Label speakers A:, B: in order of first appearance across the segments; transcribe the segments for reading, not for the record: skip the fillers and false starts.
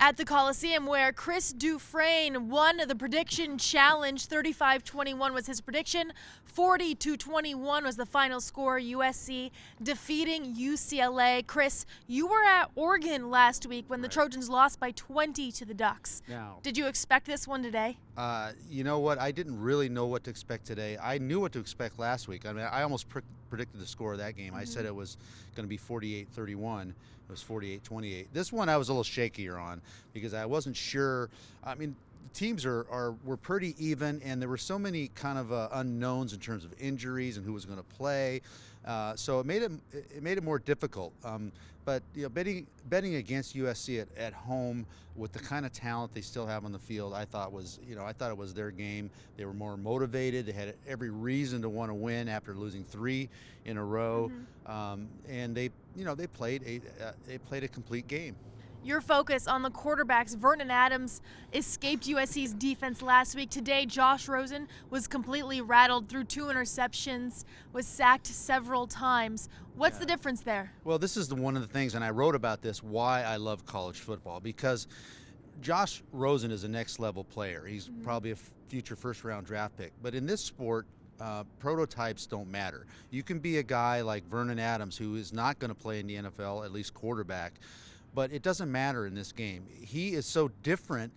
A: At the Coliseum, where Chris Dufresne won the prediction challenge. 35-21 was his prediction. 40-21 was the final score. USC defeating UCLA. Chris, you were at Oregon last week when the Trojans lost by 20 to the Ducks.
B: Now,
A: did you expect this one today?
B: You know what? I didn't really know what to expect today. I knew what to expect last week. I mean, I almost predicted the score of that game. I said it was going to be 48-31. It was 48-28. This one I was a little shakier on because I wasn't sure. I mean, the teams were pretty even, and there were so many kind of unknowns in terms of injuries and who was going to play. So it made it more difficult. But betting against USC at home with the kind of talent they still have on the field, I thought it was their game. They were more motivated. They had every reason to want to win after losing 3 in a row, and they played a complete game.
A: Your focus on the quarterbacks. Vernon Adams escaped USC's defense last week. Today, Josh Rosen was completely rattled, threw 2 interceptions, was sacked several times. What's the difference there?
B: Well, this is one of the things, and I wrote about this, why I love college football, because Josh Rosen is a next-level player. He's probably a future first-round draft pick. But in this sport, prototypes don't matter. You can be a guy like Vernon Adams, who is not going to play in the NFL, at least quarterback, but it doesn't matter in this game. He is so different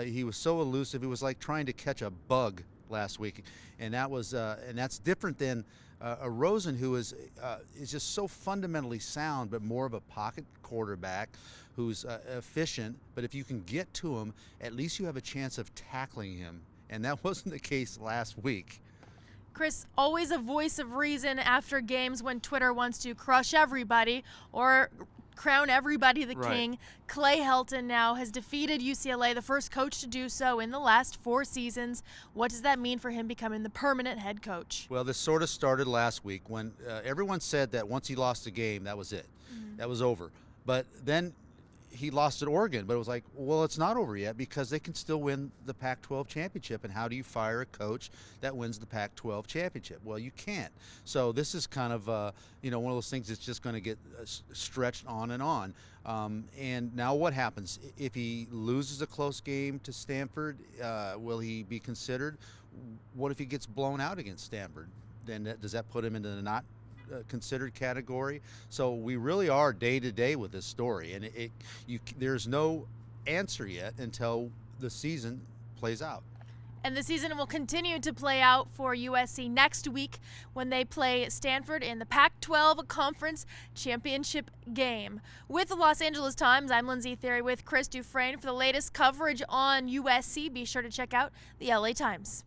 B: he was so elusive. It was like trying to catch a bug last week, and that's different than a Rosen who is just so fundamentally sound, but more of a pocket quarterback who's efficient. But if you can get to him, at least you have a chance of tackling him, and that wasn't the case last week.
A: Chris, always a voice of reason after games when Twitter wants to crush everybody or crown everybody the king. Clay Helton now has defeated UCLA, the first coach to do so in the last 4 seasons. What does that mean for him becoming the permanent head coach?
B: Well, this sort of started last week when everyone said that once he lost the game, that was it. That was over. But then he lost at Oregon, but it was like, well, it's not over yet because they can still win the Pac-12 championship. And how do you fire a coach that wins the Pac-12 championship? Well, you can't. So this is kind of one of those things that's just going to get stretched on and on. And now what happens if he loses a close game to Stanford? Will he be considered? What if he gets blown out against Stanford? Then does that put him into the not considered category? So we really are day to day with this story, and there's no answer yet until the season plays out.
A: And the season will continue to play out for USC next week when they play Stanford in the Pac-12 Conference Championship game. With the Los Angeles Times, I'm Lindsey Thiry with Chris Dufresne. For the latest coverage on USC, be sure to check out the LA Times.